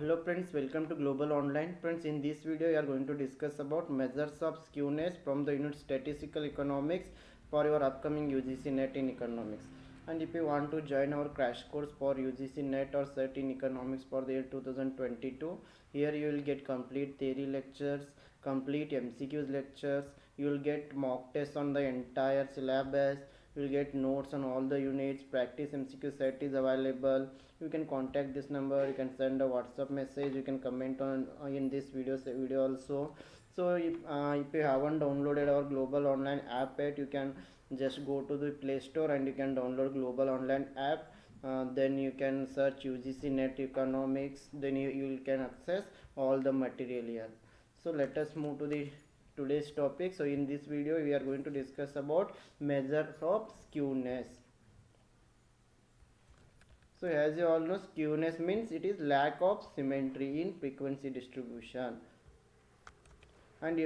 Hello friends, welcome to Global Online. Friends, in this video we are going to discuss about measures of skewness from the unit Statistical Economics for your upcoming UGC NET in Economics. And if you want to join our crash course for UGC NET or SET in Economics for the year 2022, here you will get complete theory lectures, complete MCQs lectures, you will get mock tests on the entire syllabus, you will get notes on all the units, practice MCQ set is available. You can contact this number, you can send a WhatsApp message, you can comment on in this video also. So if you haven't downloaded our Global Online app yet, you can just go to the Play Store and you can download Global Online app. Then you can search UGC NET Economics, then you can access all the material here. So let us move to the today's topic. So in this video we are going to discuss about measures of skewness. So as you all know, skewness means it is lack of symmetry in frequency distribution. And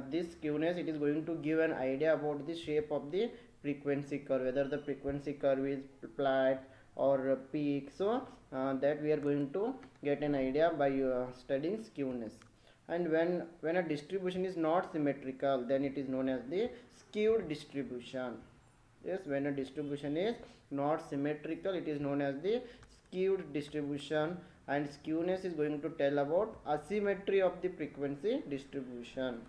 this skewness, it is going to give an idea about the shape of the frequency curve, whether the frequency curve is flat or peak. So that we are going to get an idea by studying skewness. And when a distribution is not symmetrical, then it is known as the skewed distribution. Yes, when a distribution is not symmetrical, it is known as the skewed distribution. And skewness is going to tell about asymmetry of the frequency distribution.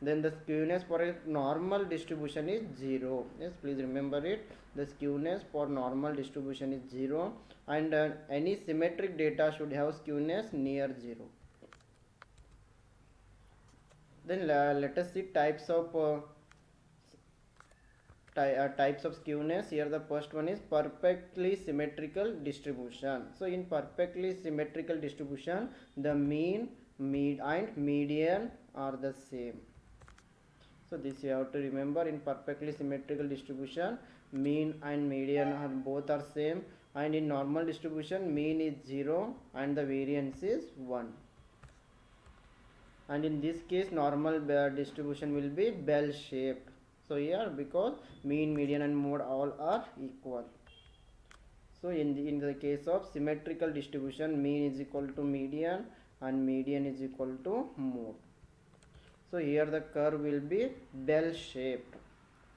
Then the skewness for a normal distribution is 0. Yes, please remember it. The skewness for normal distribution is 0, and any symmetric data should have skewness near 0. Then let us see types of skewness. Here the first one is perfectly symmetrical distribution. So in perfectly symmetrical distribution, the mean, and median are the same. So this you have to remember. In perfectly symmetrical distribution, mean and median are both are same, and in normal distribution, mean is 0 and the variance is 1. And in this case, normal distribution will be bell shaped. So here, because mean, median and mode all are equal. So in the case of symmetrical distribution, mean is equal to median and median is equal to mode. So here the curve will be bell shaped.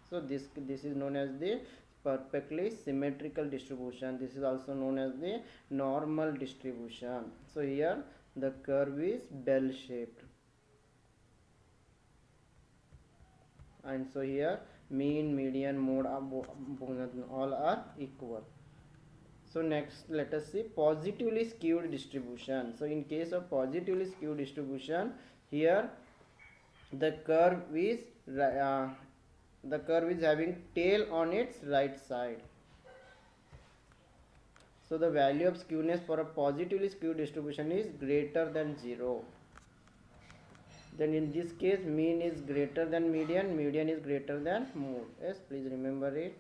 So this is known as the perfectly symmetrical distribution. This is also known as the normal distribution. So here the curve is bell shaped. And so here mean, median, mode all are equal. So next let us see positively skewed distribution. So in case of positively skewed distribution, here the curve is having tail on its right side. So the value of skewness for a positively skewed distribution is greater than 0. Then in this case, mean is greater than median, median is greater than mode. Yes, please remember it.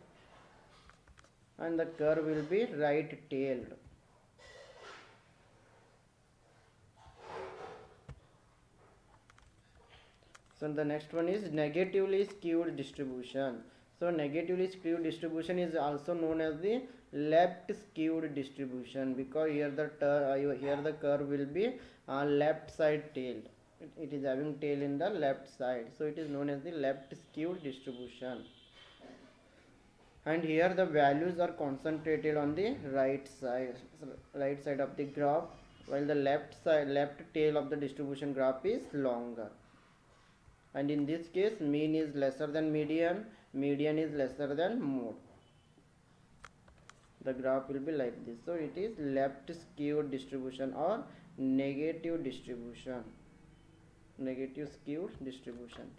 And the curve will be right tailed. So the next one is negatively skewed distribution. So negatively skewed distribution is also known as the left skewed distribution, because here the curve will be left side tailed. It is having tail in the left side, so it is known as the left skewed distribution. And here the values are concentrated on the right side of the graph, while the left tail of the distribution graph is longer. And in this case, mean is lesser than median, median is lesser than mode. The graph will be like this. So it is left skewed distribution or negative distribution. Negative skewed distribution.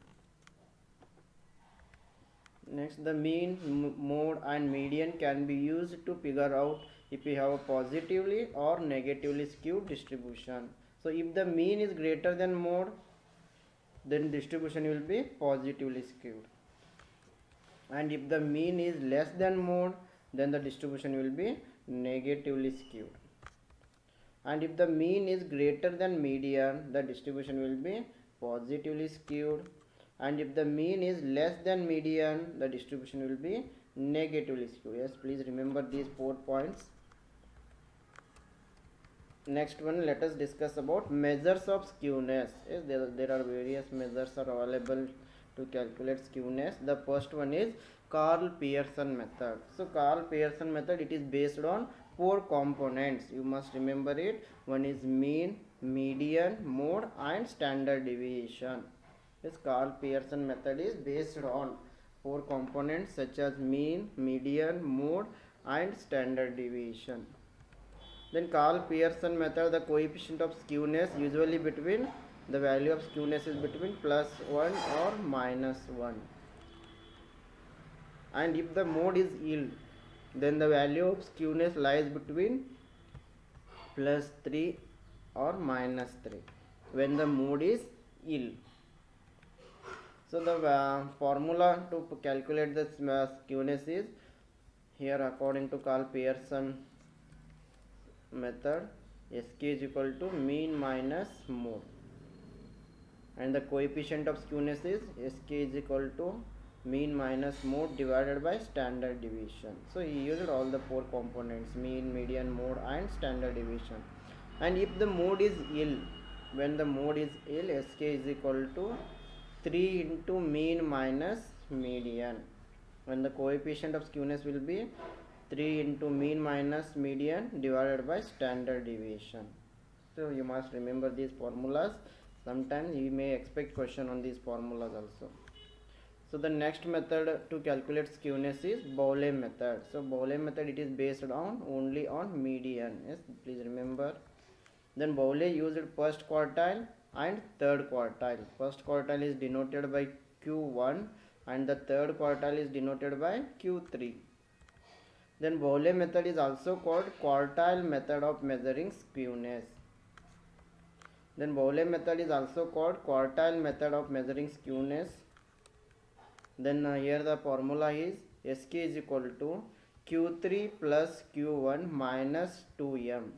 Next, the mean, mode and median can be used to figure out if we have a positively or negatively skewed distribution. So if the mean is greater than mode, then distribution will be positively skewed. And if the mean is less than mode, then the distribution will be negatively skewed. And if the mean is greater than median, the distribution will be positively skewed. And if the mean is less than median, the distribution will be negatively skewed. Yes, please remember these 4 points. Next one, let us discuss about measures of skewness. Yes, there are various measures are available to calculate skewness. The first one is Karl Pearson method. So Karl Pearson method, it is based on four components. You must remember it. One is mean, median, mode and standard deviation. Yes, Karl Pearson method is based on four components such as mean, median, mode and standard deviation. Then Karl Pearson method, the coefficient of skewness usually between, the value of skewness is between +1 or -1. And if the mode is ill, then the value of skewness lies between +3 or -3 when the mode is ill. So the formula to calculate the skewness is here according to Karl Pearson method, Sk is equal to mean minus mode, and the coefficient of skewness is Sk is equal to mean minus mode divided by standard deviation. So he used all the four components, mean, median, mode and standard deviation. And if the mode is ill, when the mode is ill, Sk is equal to 3 into mean minus median, when the coefficient of skewness will be 3 into mean minus median divided by standard deviation. So you must remember these formulas. Sometimes you may expect question on these formulas also. So the next method to calculate skewness is Bowley method. So Bowley method, it is based on only on median. Yes, please remember. Then Bowley used first quartile and third quartile. First quartile is denoted by Q1 and the third quartile is denoted by Q3. Then Bowley method is also called quartile method of measuring skewness. Then Bowley method is also called quartile method of measuring skewness. Then here the formula is Sk is equal to Q3 plus Q1 minus 2m.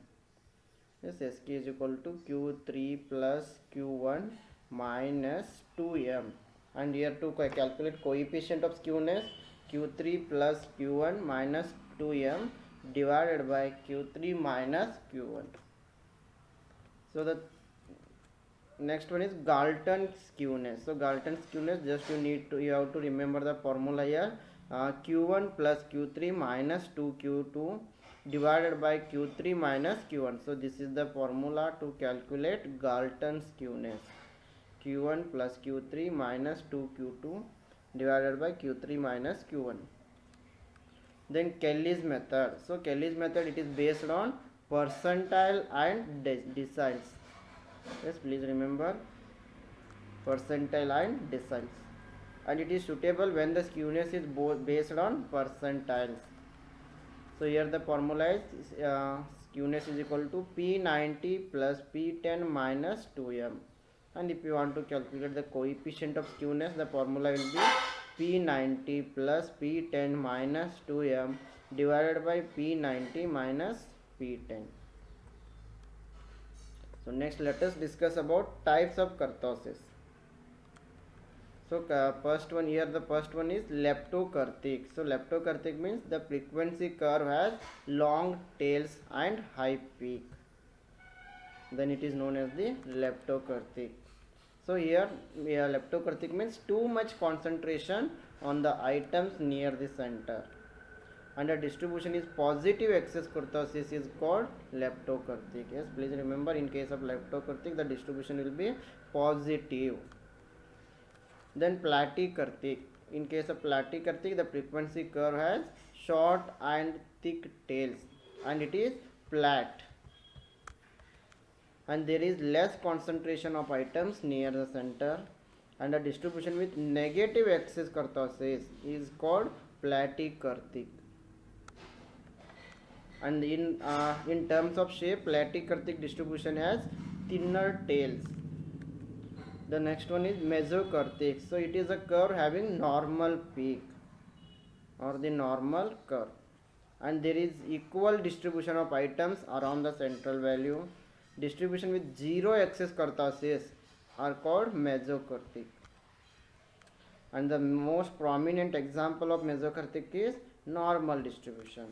Yes, Sk is equal to Q3 plus Q1 minus 2m. And here to calculate coefficient of skewness, Q3 plus Q1 minus 2m divided by Q3 minus Q1. So the next one is Galton skewness. So Galton skewness, just you have to remember the formula here. Q1 plus Q3 minus 2Q2 divided by Q3 minus Q1. So this is the formula to calculate Galton skewness. Q1 plus Q3 minus 2Q2 divided by Q3 minus Q1. Then Kelly's method. So Kelly's method, it is based on percentile and deciles. Yes, please remember percentile and deciles. And it is suitable when the skewness is based on percentiles. So here the formula is skewness is equal to P90 plus P10 minus 2m. And if you want to calculate the coefficient of skewness, the formula will be P90 plus P10 minus 2m divided by P90 minus P10. So next let us discuss about types of kurtosis. So first one here, the first one is Lepto-kurtic. So Lepto-kurtic means the frequency curve has long tails and high peak. Then it is known as the Lepto-kurtic. So here Lepto-kurtic means too much concentration on the items near the center. And the distribution is positive excess kurtosis is called Lepto-kurtic. Yes, please remember in case of Lepto-kurtic the distribution will be positive. Then Platy-kurtic. In case of Platy-kurtic, the frequency curve has short and thick tails and it is flat. And there is less concentration of items near the center. And the distribution with negative excess kurtosis is called Platy-kurtic. And in terms of shape, Platy-kurtic distribution has thinner tails. The next one is Meso-kurtic. So it is a curve having normal peak or the normal curve, and there is equal distribution of items around the central value. Distribution with zero excess kurtosis are called Meso-kurtic. And the most prominent example of Meso-kurtic is normal distribution.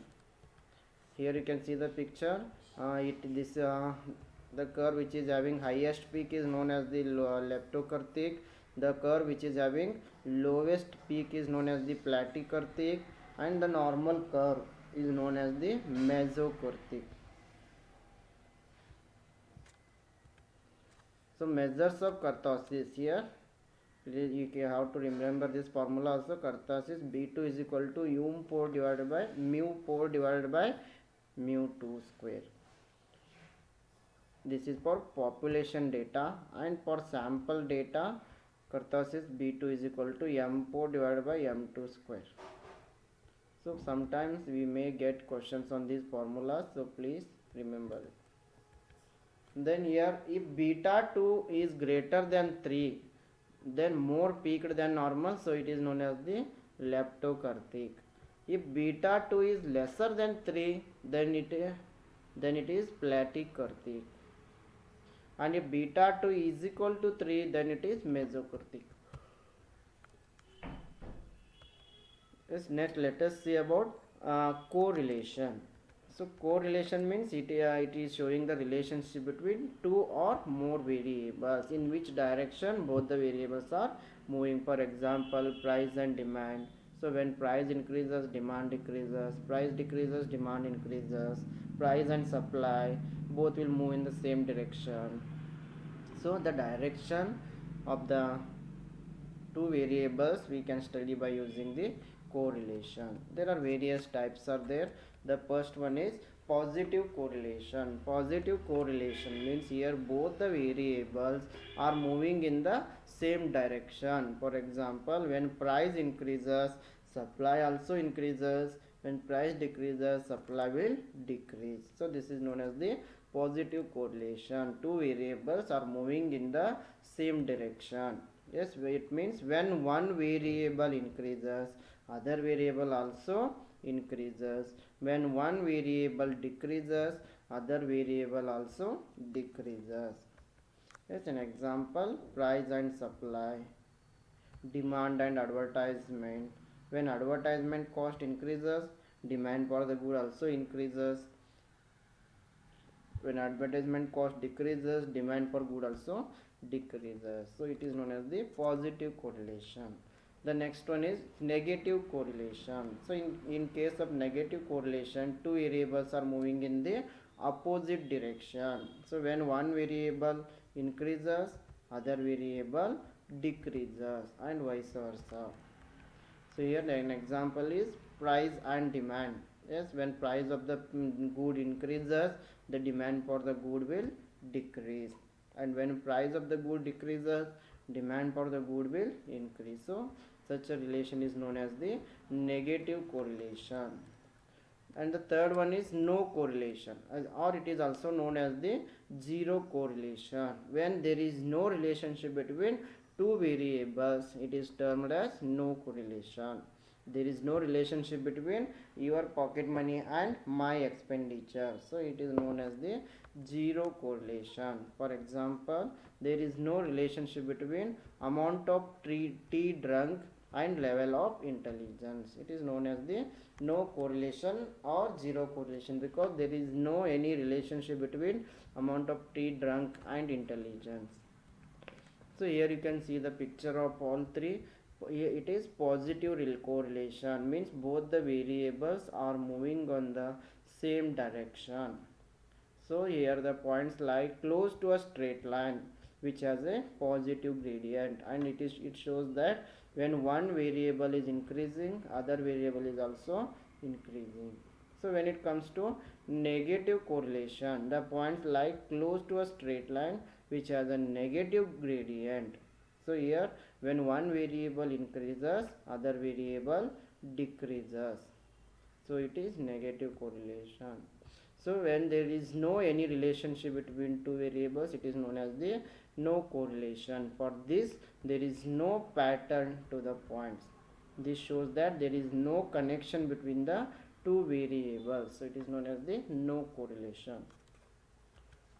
Here you can see the picture. The curve which is having highest peak is known as the Lepto-kurtic. The curve which is having lowest peak is known as the Platy-kurtic, and the normal curve is known as the Meso-kurtic. So measures of kurtosis here. You have to remember this formula also. Kurtosis B2 is equal to U4 divided by mu4 divided by mu2 square. This is for population data, and for sample data kurtosis B2 is equal to M4 divided by M2 square. So sometimes we may get questions on these formulas, so please remember it. Then here, if beta 2 is greater than 3, then more peaked than normal, so it is known as the Lepto-kurtic. If beta 2 is lesser than 3, then it is Platy-kurtic. And if beta 2 is equal to 3, then it is Meso-kurtic. Yes, next let us see about correlation. So correlation means it is showing the relationship between two or more variables, in which direction both the variables are moving. For example, price and demand. So when price increases, demand decreases. Price decreases, demand increases. Price and supply both will move in the same direction. So the direction of the two variables we can study by using the correlation. There are various types are there. The first one is positive correlation. Positive correlation means here both the variables are moving in the same direction. For example, when price increases, supply also increases. When price decreases, supply will decrease. So this is known as the positive correlation. Two variables are moving in the same direction. Yes, it means when one variable increases, other variable also increases. When one variable decreases, other variable also decreases. Yes, an example, price and supply, demand and advertisement. When advertisement cost increases, demand for the good also increases. When advertisement cost decreases, demand for good also decreases. So it is known as the positive correlation. The next one is negative correlation. So in case of negative correlation, two variables are moving in the opposite direction. So when one variable increases, other variable decreases, and vice versa. So here an example is price and demand. Yes, when price of the good increases, the demand for the good will decrease, and when price of the good decreases, demand for the good will increase. So such a relation is known as the negative correlation. And the third one is no correlation, or it is also known as the zero correlation. When there is no relationship between two variables, it is termed as no correlation. There is no relationship between your pocket money and my expenditure, so it is known as the zero correlation. For example, there is no relationship between amount of tea drunk and level of intelligence. It is known as the no correlation or zero correlation, because there is no any relationship between amount of tea drunk and intelligence. So here you can see the picture of all three. It is positive correlation, means both the variables are moving on the same direction. So here the points lie close to a straight line which has a positive gradient, and it shows that when one variable is increasing, other variable is also increasing. So when it comes to negative correlation, the points lie close to a straight line which has a negative gradient. So here when one variable increases, other variable decreases. So it is negative correlation. So when there is no any relationship between two variables, it is known as the no correlation. For this, there is no pattern to the points. This shows that there is no connection between the two variables. So it is known as the no correlation.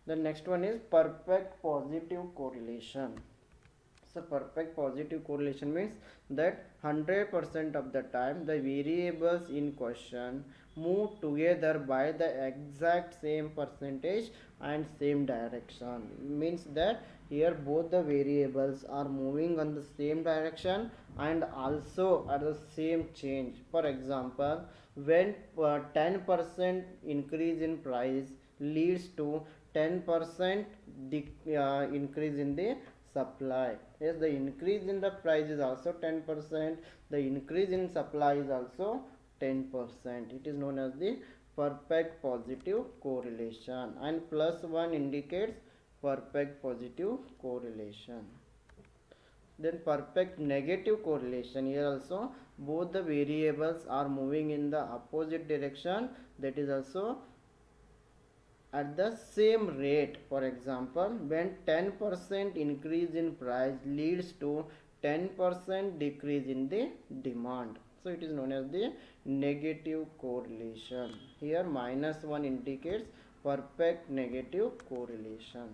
The next one is perfect positive correlation. So perfect positive correlation means that 100% of the time the variables in question move together by the exact same percentage and same direction. Means that here both the variables are moving on the same direction and also at the same change. For example, when 10% increase in price leads to 10% increase in the supply. Yes, the increase in the price is also 10%, the increase in supply is also 10%. It is known as the perfect positive correlation, and +1 indicates perfect positive correlation. Then perfect negative correlation, here also both the variables are moving in the opposite direction, that is also at the same rate. For example, when 10% increase in price leads to 10% decrease in the demand, so it is known as the negative correlation. Here -1 indicates perfect negative correlation.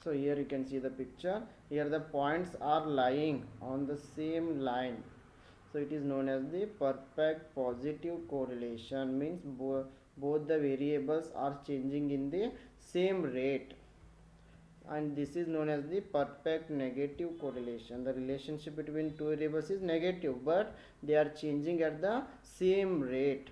So here you can see the picture. Here the points are lying on the same line, so it is known as the perfect positive correlation. Means both the variables are changing in the same rate, and this is known as the perfect negative correlation. The relationship between two variables is negative, but they are changing at the same rate.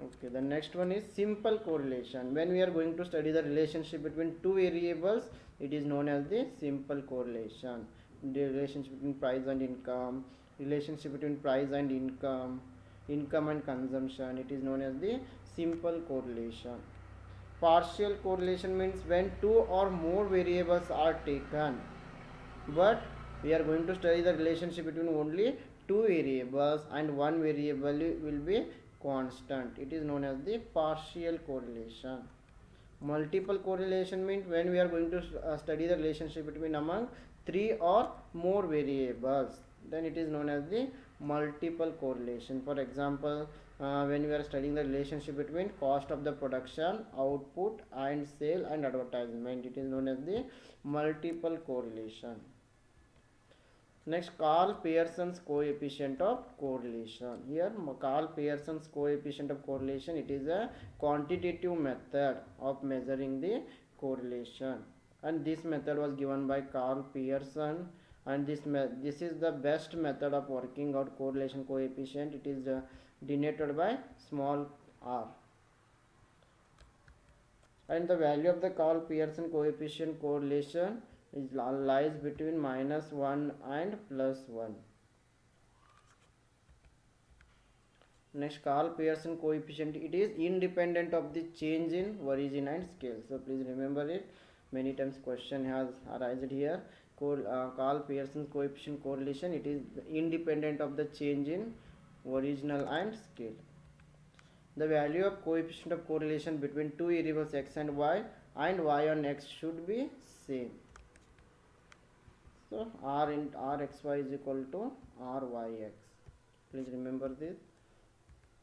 Okay, the next one is simple correlation. When we are going to study the relationship between two variables, it is known as the simple correlation. The relationship between price and income, relationship between price and income and consumption, it is known as the simple correlation. Partial correlation means when two or more variables are taken, but we are going to study the relationship between only two variables and one variable will be constant. It is known as the partial correlation. Multiple correlation means when we are going to study the relationship between among three or more variables, then it is known as the multiple correlation. For example, when we are studying the relationship between cost of the production, output and sale and advertisement, it is known as the multiple correlation. Next, Karl Pearson's coefficient of correlation. Here Karl Pearson's coefficient of correlation, it is a quantitative method of measuring the correlation, and this method was given by Karl Pearson, and this is the best method of working out correlation coefficient. It is denoted by small r, and the value of the Karl Pearson coefficient correlation is lies between -1 and +1. Next, Karl Pearson coefficient, it is independent of the change in origin and scale. So please remember it, many times question has arisen here. Karl Pearson's coefficient correlation, it is independent of the change in original and scale. The value of coefficient of correlation between two variables x and y on x should be same. So rxy is equal to ryx. Please remember this.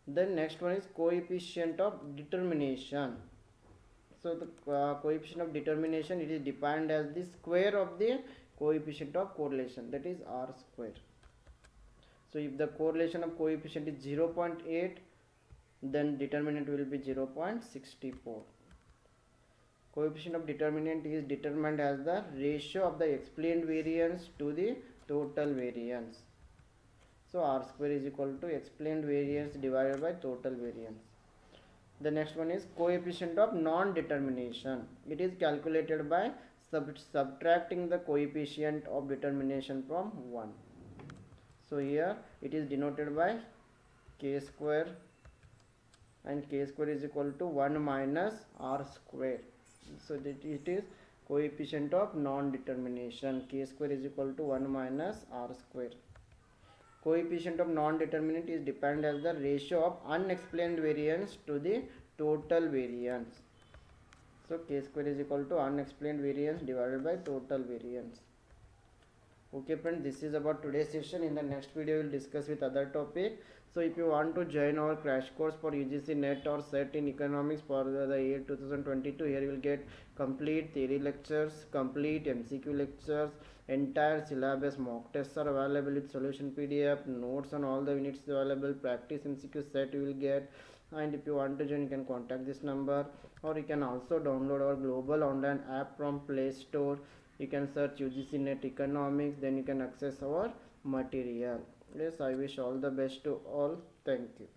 Then next one is coefficient of determination. So the coefficient of determination, it is defined as the square of the coefficient of correlation, that is r square. So if the correlation of coefficient is 0.8, then determinant will be 0.64. Coefficient of determinant is determined as the ratio of the explained variance to the total variance. So r square is equal to explained variance divided by total variance. The next one is coefficient of non-determination. It is calculated by subtracting the coefficient of determination from 1. So here it is denoted by k square, and k square is equal to 1 minus r square. So that it is coefficient of non-determination. K square is equal to 1 minus r square. Coefficient of non-determinant is defined as the ratio of unexplained variance to the total variance. So k square is equal to unexplained variance divided by total variance. Okay friends, this is about today's session. In the next video we will discuss with other topic. So if you want to join our crash course for UGC NET or SET in economics for the year 2022, here you will get complete theory lectures, complete MCQ lectures, entire syllabus, mock tests are available with solution PDF, notes on all the units available, practice MCQ set you will get. And if you want to join, you can contact this number, or you can also download our global online app from Play Store. You can search UGC NET economics, then you can access our material. Yes, I wish all the best to all. Thank you.